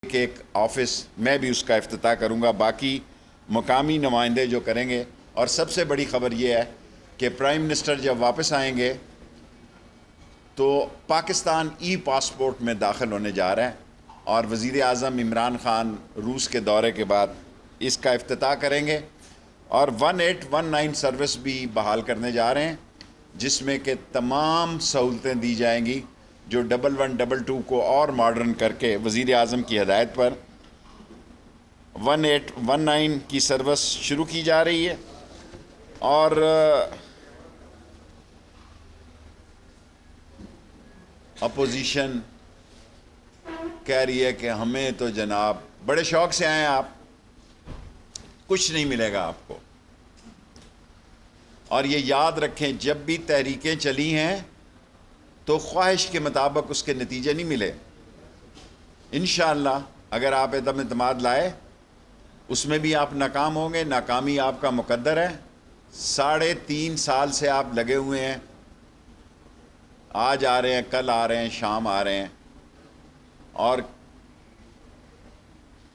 ایک آفس میں بھی اس کا افتتاح کروں گا، باقی مقامی نمائندے جو کریں گے۔ اور سب سے بڑی خبر یہ ہے کہ پرائم منسٹر جب واپس آئیں گے تو پاکستان ای پاسپورٹ میں داخل ہونے جا رہا ہے، اور وزیر اعظم عمران خان روس کے دورے کے بعد اس کا افتتاح کریں گے، اور 1819 سروس بھی بحال کرنے جا رہے ہیں، جس میں کہ تمام سہولتیں دی جائیں گی جو 1122 کو اور ماڈرن کر کے وزیر اعظم کی ہدایت پر 1819 کی سروس شروع کی جا رہی ہے۔ اور اپوزیشن کہہ رہی ہے کہ ہمیں تو جناب بڑے شوق سے آئے، آپ کچھ نہیں ملے گا آپ کو۔ اور یہ یاد رکھیں، جب بھی تحریکیں چلی ہیں تو خواہش کے مطابق اس کے نتیجے نہیں ملے۔ انشاءاللہ اگر آپ عدم اعتماد لائے اس میں بھی آپ ناکام ہوں گے، ناکامی آپ کا مقدر ہے۔ 3.5 سال سے آپ لگے ہوئے ہیں، آج آ رہے ہیں، کل آ رہے ہیں، شام آ رہے ہیں، اور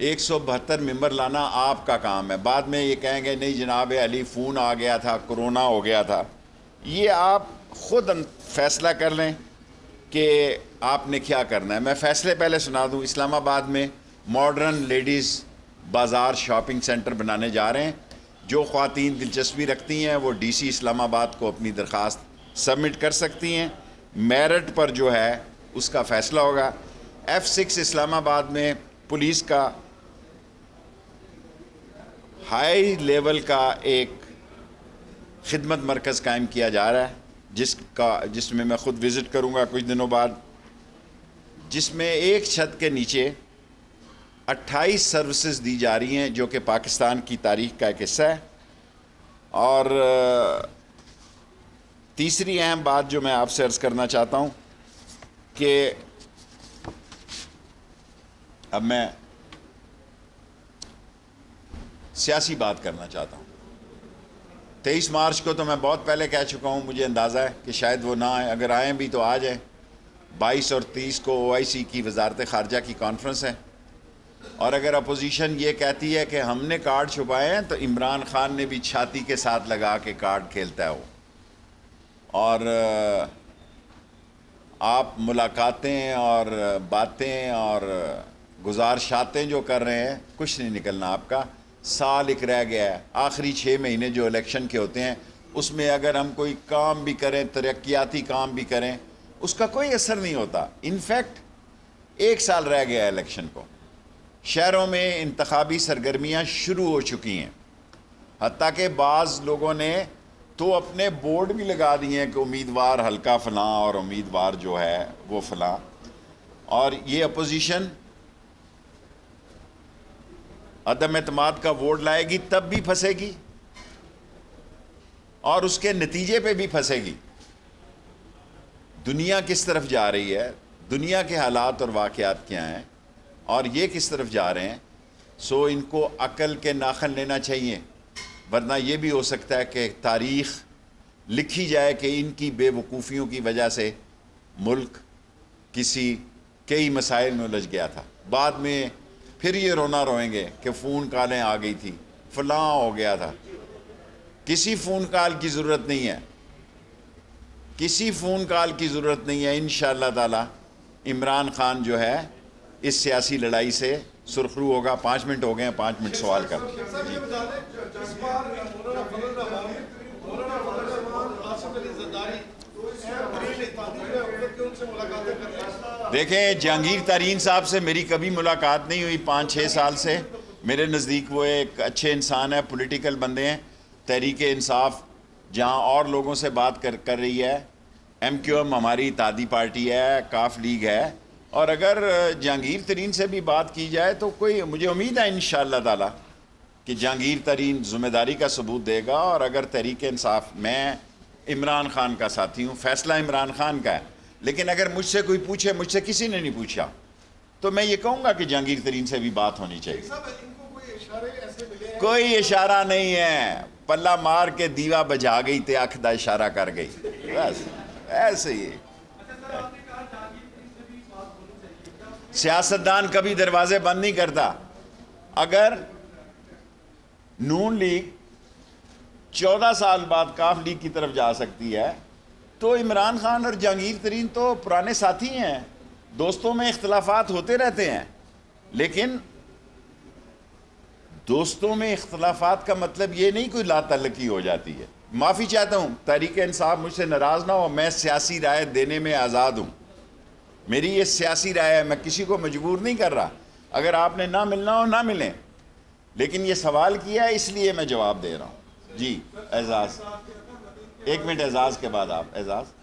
172 ممبر لانا آپ کا کام ہے۔ بعد میں یہ کہیں گے نہیں جناب علی فون آ گیا تھا، کرونا ہو گیا تھا۔ یہ آپ خود فیصلہ کر لیں کہ آپ نے کیا کرنا ہے۔ میں فیصلے پہلے سنا دوں۔ اسلام آباد میں ماڈرن لیڈیز بازار شاپنگ سینٹر بنانے جا رہے ہیں۔ جو خواتین دلچسپی رکھتی ہیں وہ ڈی سی اسلام آباد کو اپنی درخواست سبمٹ کر سکتی ہیں۔ میرٹ پر جو ہے اس کا فیصلہ ہوگا۔ F6 اسلام آباد میں پولیس کا ہائی لیول کا ایک خدمت مرکز قائم کیا جا رہا ہے، جس میں میں خود وزٹ کروں گا کچھ دنوں بعد، جس میں ایک چھت کے نیچے 28 سروسز دی جا رہی ہیں، جو کہ پاکستان کی تاریخ کا ایک حصہ ہے۔ اور تیسری اہم بات جو میں آپ سے عرض کرنا چاہتا ہوں کہ اب میں سیاسی بات کرنا چاہتا ہوں۔ 23 مارچ کو تو میں بہت پہلے کہہ چکا ہوں، مجھے اندازہ ہے کہ شاید وہ نہ آئیں، اگر آئیں بھی تو آ جائیں۔ 22 اور 30 کو OIC کی وزارت خارجہ کی کانفرنس ہے، اور اگر اپوزیشن یہ کہتی ہے کہ ہم نے کارڈ چھپائے ہیں تو عمران خان نے بھی چھاتی کے ساتھ لگا کے کارڈ کھیلتا ہے وہ۔ اور آپ ملاقاتیں اور باتیں اور گزارشاتیں جو کر رہے ہیں، کچھ نہیں نکلنا آپ کا۔ سال ایک رہ گیا ہے، آخری 6 مہینے جو الیکشن کے ہوتے ہیں اس میں اگر ہم کوئی کام بھی کریں، ترقیاتی کام بھی کریں، اس کا کوئی اثر نہیں ہوتا۔ انفیکٹ 1 سال رہ گیا ہے الیکشن کو، شہروں میں انتخابی سرگرمیاں شروع ہو چکی ہیں، حتیٰ کہ بعض لوگوں نے تو اپنے بورڈ بھی لگا دیے ہیں کہ امیدوار حلقہ فلاں اور امیدوار جو ہے وہ فلاں۔ اور یہ اپوزیشن عدم اعتماد کا ووٹ لائے گی تب بھی پھنسے گی، اور اس کے نتیجے پہ بھی پھنسے گی۔ دنیا کس طرف جا رہی ہے، دنیا کے حالات اور واقعات کیا ہیں، اور یہ کس طرف جا رہے ہیں، سو ان کو عقل کے ناخن لینا چاہیے، ورنہ یہ بھی ہو سکتا ہے کہ تاریخ لکھی جائے کہ ان کی بے وقوفیوں کی وجہ سے ملک کئی مسائل میں الجھ گیا تھا۔ بعد میں پھر یہ رونا روئیں گے کہ فون کالیں آ گئی تھی، فلاں ہو گیا تھا۔ کسی فون کال کی ضرورت نہیں ہے، کسی فون کال کی ضرورت نہیں ہے۔ انشاءاللہ تعالی عمران خان جو ہے اس سیاسی لڑائی سے سرخرو ہوگا۔ 5 منٹ ہو گئے ہیں، 5 منٹ سوال کر۔ دیکھیں، جہانگیر ترین صاحب سے میری کبھی ملاقات نہیں ہوئی 5-6 سال سے۔ میرے نزدیک وہ ایک اچھے انسان ہے، پولیٹیکل بندے ہیں۔ تحریک انصاف جہاں اور لوگوں سے بات کر رہی ہے، MQM ہماری اتحادی پارٹی ہے، کاف لیگ ہے، اور اگر جہانگیر ترین سے بھی بات کی جائے تو مجھے امید ہے انشاءاللہ تعالی کہ جہانگیر ترین ذمہ داری کا ثبوت دے گا۔ اور اگر تحریک انصاف، میں عمران خان کا ساتھی ہوں، فیصلہ عمران خان کا ہے، لیکن اگر مجھ سے کوئی پوچھے، مجھ سے کسی نے نہیں پوچھا، تو میں یہ کہوں گا کہ جہانگیر ترین سے بھی بات ہونی چاہیے۔ کوئی اشارہ نہیں ہے، پلہ مار کے دیوا بجھا گئی تے آنکھ دا اشارہ کر گئی، بس ایسے ہی۔ سیاستدان کبھی دروازے بند نہیں کرتا. اگر نون لیگ 14 سال بعد کاف لیگ کی طرف جا سکتی ہے تو عمران خان اور جہانگیر ترین تو پرانے ساتھی ہیں, دوستوں میں اختلافات ہوتے رہتے ہیں, لیکن دوستوں میں اختلافات کا مطلب یہ نہیں کوئی لا تعلقی ہو جاتی ہے. معافی چاہتا ہوں, تحریک انصاف مجھ سے ناراض نہ ہو, میں سیاسی رائے دینے میں آزاد ہوں, میری یہ سیاسی رائے ہے, میں کسی کو مجبور نہیں کر رہا. اگر آپ نے نہ ملنا ہو نہ ملیں, لیکن یہ سوال کیا ہے اس لیے میں جواب دے رہا ہوں. جی اعزاز, 1 منٹ اعزاز کے بعد آپ. اعزاز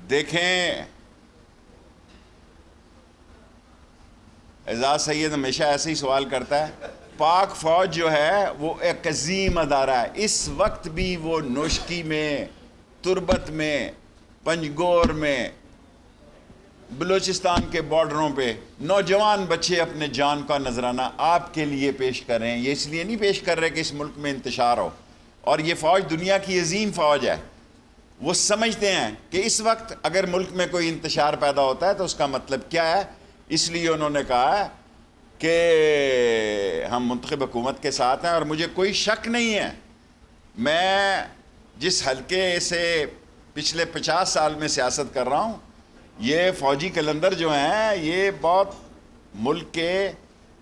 دیکھیں, اعزاز سید ہمیشہ ایسے ہی سوال کرتا ہے. پاک فوج جو ہے وہ ایک عظیم ادارہ ہے. اس وقت بھی وہ نوشکی میں, تربت میں, پنجگور میں, بلوچستان کے بارڈروں پہ نوجوان بچے اپنے جان کا نذرانہ آپ کے لیے پیش کر رہے ہیں. یہ اس لیے نہیں پیش کر رہے کہ اس ملک میں انتشار ہو, اور یہ فوج دنیا کی عظیم فوج ہے. وہ سمجھتے ہیں کہ اس وقت اگر ملک میں کوئی انتشار پیدا ہوتا ہے تو اس کا مطلب کیا ہے, اس لیے انہوں نے کہا ہے کہ ہم منتخب حکومت کے ساتھ ہیں. اور مجھے کوئی شک نہیں ہے, میں جس حلقے سے پچھلے 50 سال میں سیاست کر رہا ہوں, یہ فوجی کلندر جو ہیں یہ بہت ملک کے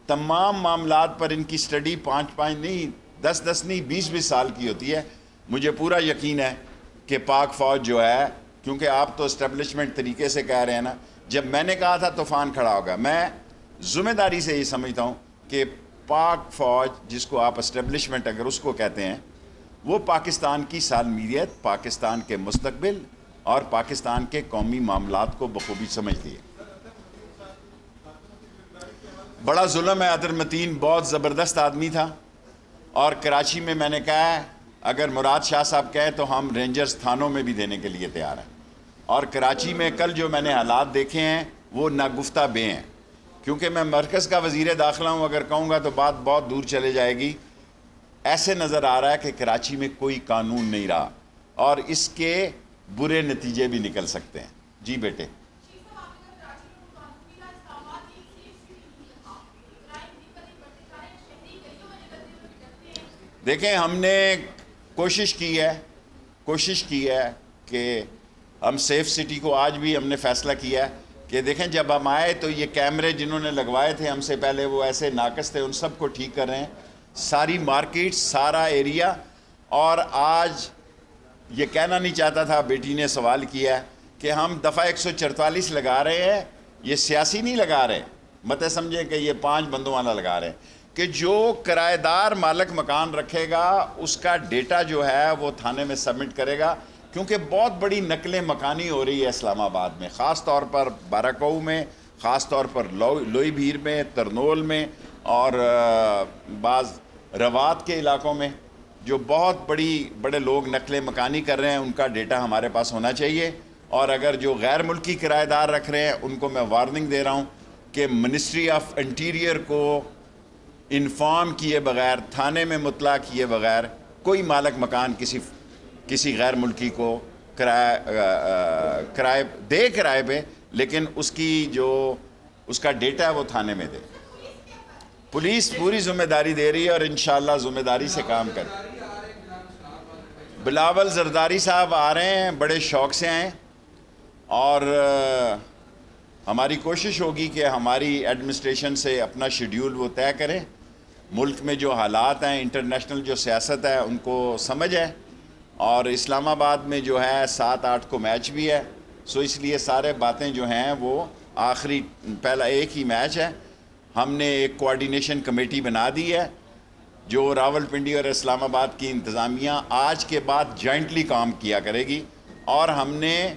تمام معاملات پر ان کی سٹڈی 5 نہیں 10 نہیں 20 سال کی ہوتی ہے. مجھے پورا یقین ہے کہ پاک فوج جو ہے, کیونکہ آپ تو اسٹیبلشمنٹ طریقے سے کہہ رہے ہیں نا, جب میں نے کہا تھا طوفان کھڑا ہوگا, میں ذمہ داری سے یہ سمجھتا ہوں کہ پاک فوج جس کو آپ اسٹیبلشمنٹ اگر اس کو کہتے ہیں, وہ پاکستان کی سالمیت, پاکستان کے مستقبل اور پاکستان کے قومی معاملات کو بخوبی سمجھتی ہے. بڑا ظلم ہے, عطر متین بہت زبردست آدمی تھا, اور کراچی میں میں نے کہا ہے اگر مراد شاہ صاحب کہیں تو ہم رینجرز تھانوں میں بھی دینے کے لیے تیار ہیں. اور کراچی میں کل جو میں نے حالات دیکھے ہیں وہ ناگفتہ بے ہیں, کیونکہ میں مرکز کا وزیر داخلہ ہوں, اگر کہوں گا تو بات بہت دور چلے جائے گی. ایسے نظر آ رہا ہے کہ کراچی میں کوئی قانون نہیں رہا, اور اس کے برے نتیجے بھی نکل سکتے ہیں. جی بیٹے, دیکھیں ہم نے کوشش کی ہے کہ ہم سیف سٹی کو, آج بھی ہم نے فیصلہ کیا ہے کہ دیکھیں جب ہم آئے تو یہ کیمرے جنہوں نے لگوائے تھے ہم سے پہلے وہ ایسے ناقص تھے, ان سب کو ٹھیک کر رہے ہیں, ساری مارکیٹ, سارا ایریا. اور آج یہ کہنا نہیں چاہتا تھا, بیٹی نے سوال کیا ہے کہ ہم دفعہ 144 لگا رہے ہیں, یہ سیاسی نہیں لگا رہے, مت سمجھیں کہ یہ 5 بندوں والا لگا رہے ہیں, کہ جو کرایہ دار مالک مکان رکھے گا اس کا ڈیٹا جو ہے وہ تھانے میں سبمٹ کرے گا. کیونکہ بہت بڑی نقلیں مکانی ہو رہی ہے اسلام آباد میں, خاص طور پر باراکو میں, خاص طور پر لوئی بھیر میں, ترنول میں, اور بعض روات کے علاقوں میں, جو بہت بڑے لوگ نقل مکانی کر رہے ہیں, ان کا ڈیٹا ہمارے پاس ہونا چاہیے. اور اگر جو غیر ملکی کرایہ دار رکھ رہے ہیں ان کو میں وارننگ دے رہا ہوں کہ منسٹری آف انٹیریئر کو انفارم کیے بغیر, تھانے میں مطلع کیے بغیر کوئی مالک مکان کسی غیر ملکی کو کرائے پہ, لیکن اس کا ڈیٹا ہے وہ تھانے میں دے. پولیس پوری ذمہ داری دے رہی ہے اور انشاءاللہ ذمہ داری سے کام کرے. بلاول زرداری صاحب آ رہے ہیں, بڑے شوق سے آئیں, اور ہماری کوشش ہوگی کہ ہماری ایڈمنسٹریشن سے اپنا شیڈیول وہ طے کریں. ملک میں جو حالات ہیں, انٹرنیشنل جو سیاست ہے ان کو سمجھ ہے, اور اسلام آباد میں جو ہے 7-8 کو میچ بھی ہے, سو اس لیے سارے باتیں جو ہیں وہ آخری پہلا ایک ہی میچ ہے. ہم نے ایک کوارڈینیشن کمیٹی بنا دی ہے جو راول پنڈی اور اسلام آباد کی انتظامیہ آج کے بعد جوائنٹلی کام کیا کرے گی, اور ہم نے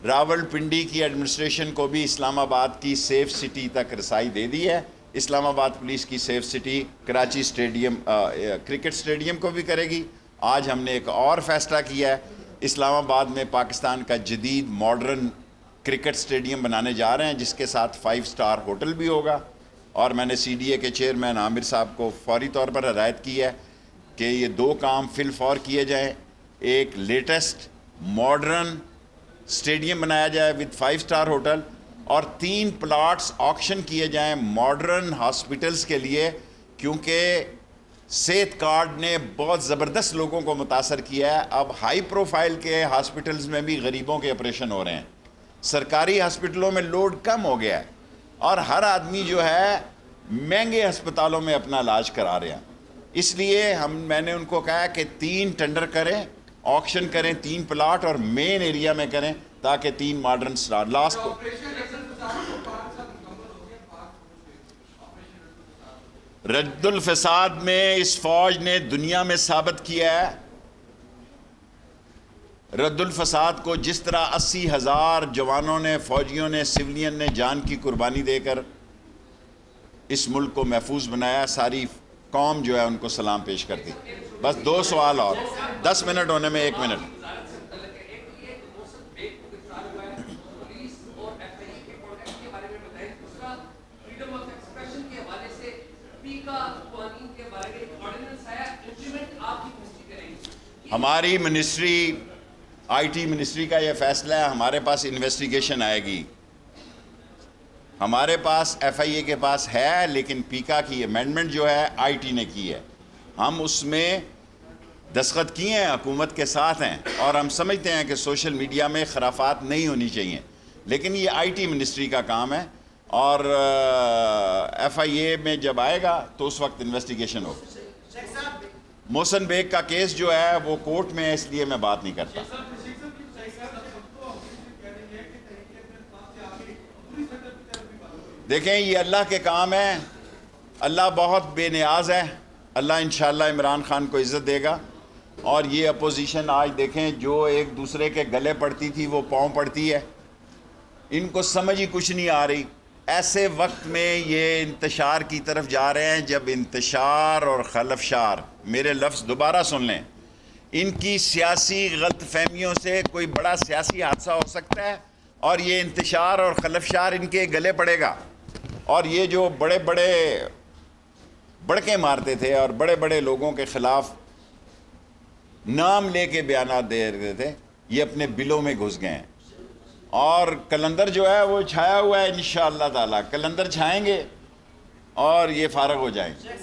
راول پنڈی کی ایڈمنسٹریشن کو بھی اسلام آباد کی سیف سٹی تک رسائی دے دی ہے. اسلام آباد پولیس کی safe city Karachi stadium, cricket stadium کو بھی کرے گی. آج ہم نے ایک اور فیصلہ کیا ہے, اسلام آباد میں پاکستان کا جدید ماڈرن کرکٹ اسٹیڈیم بنانے جا رہے ہیں جس کے ساتھ 5 سٹار ہوٹل بھی ہوگا, اور میں نے CDA کے چیئرمین عامر صاحب کو فوری طور پر ہدایت کی ہے کہ یہ 2 کام فی الفور کیے جائیں. ایک لیٹسٹ ماڈرن اسٹیڈیم بنایا جائے وتھ 5 اسٹار ہوٹل, اور 3 پلاٹس آکشن کیے جائیں ماڈرن ہاسپٹلس کے لیے, کیونکہ صحت کارڈ نے بہت زبردست لوگوں کو متاثر کیا ہے. اب ہائی پروفائل کے ہاسپٹلز میں بھی غریبوں کے آپریشن ہو رہے ہیں. سرکاری ہاسپٹلوں میں لوڈ کم ہو گیا ہے اور ہر آدمی جو ہے مہنگے ہسپتالوں میں اپنا علاج کرا رہے ہیں. اس لیے میں نے ان کو کہا کہ 3 ٹینڈر کریں, آکشن کریں 3 پلاٹ اور مین ایریا میں کریں تاکہ 3 ماڈرن سٹار لاسٹ کو. رد الفساد میں اس فوج نے دنیا میں ثابت کیا ہے. رد الفساد کو جس طرح 80,000 جوانوں نے, فوجیوں نے, سولین نے جان کی قربانی دے کر اس ملک کو محفوظ بنایا, ساری قوم جو ہے ان کو سلام پیش کرتی. بس 2 سوال اور, 10 منٹ ہونے میں 1 منٹ. ہماری منسٹری, IT منسٹری کا یہ فیصلہ ہے. ہمارے پاس انویسٹیگیشن آئے گی, ہمارے پاس FIA کے پاس ہے, لیکن پیکا کی امینڈمنٹ جو ہے IT نے کی ہے. ہم اس میں دستخط کیے ہیں, حکومت کے ساتھ ہیں, اور ہم سمجھتے ہیں کہ سوشل میڈیا میں خرافات نہیں ہونی چاہیے, لیکن یہ IT منسٹری کا کام ہے, اور FIA میں جب آئے گا تو اس وقت انویسٹیگیشن ہوگی. محسن بیگ کا کیس جو ہے وہ کورٹ میں ہے, اس لیے میں بات نہیں کرتا. دیکھیں یہ اللہ کے کام ہے, اللہ بہت بے نیاز ہے. اللہ انشاءاللہ عمران خان کو عزت دے گا. اور یہ اپوزیشن آج دیکھیں جو ایک دوسرے کے گلے پڑتی تھی وہ پاؤں پڑتی ہے, ان کو سمجھ ہی کچھ نہیں آ رہی. ایسے وقت میں یہ انتشار کی طرف جا رہے ہیں جب انتشار اور خلفشار, میرے لفظ دوبارہ سن لیں, ان کی سیاسی غلط فہمیوں سے کوئی بڑا سیاسی حادثہ ہو سکتا ہے, اور یہ انتشار اور خلفشار ان کے گلے پڑے گا. اور یہ جو بڑے بڑے بڑکے مارتے تھے اور بڑے بڑے لوگوں کے خلاف نام لے کے بیانات دے رہے تھے, یہ اپنے بلوں میں گھس گئے ہیں. اور کلندر جو ہے وہ چھایا ہوا ہے, انشاءاللہ تعالی کلندر چھائیں گے اور یہ فارغ ہو جائیں گے.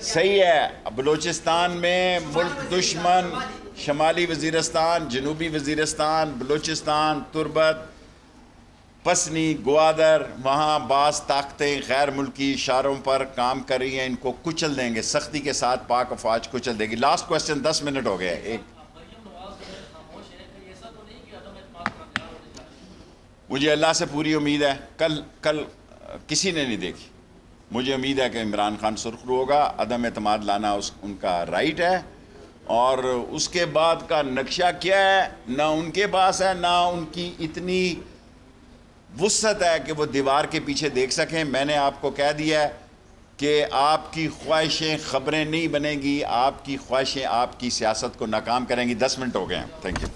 صحیح ہے, بلوچستان میں ملک دشمن, شمالی وزیرستان, جنوبی وزیرستان, بلوچستان, تربت, پسنی, گوادر, وہاں بعض طاقتیں غیر ملکی اشاروں پر کام کر رہی ہیں. ان کو کچل دیں گے سختی کے ساتھ, پاک افواج کچل دے گی. لاسٹ کوسچن, 10 منٹ ہو گئے. ایک مجھے اللہ سے پوری امید ہے, کل کسی نے نہیں دیکھی, مجھے امید ہے کہ عمران خان سرخرو ہوگا. عدم اعتماد لانا ان کا رائٹ ہے, اور اس کے بعد کا نقشہ کیا ہے نہ ان کے پاس ہے, نہ ان کی اتنی وسعت ہے کہ وہ دیوار کے پیچھے دیکھ سکیں. میں نے آپ کو کہہ دیا ہے کہ آپ کی خواہشیں خبریں نہیں بنیں گی, آپ کی خواہشیں آپ کی سیاست کو ناکام کریں گی. 10 منٹ ہو گئے ہیں. Thank you.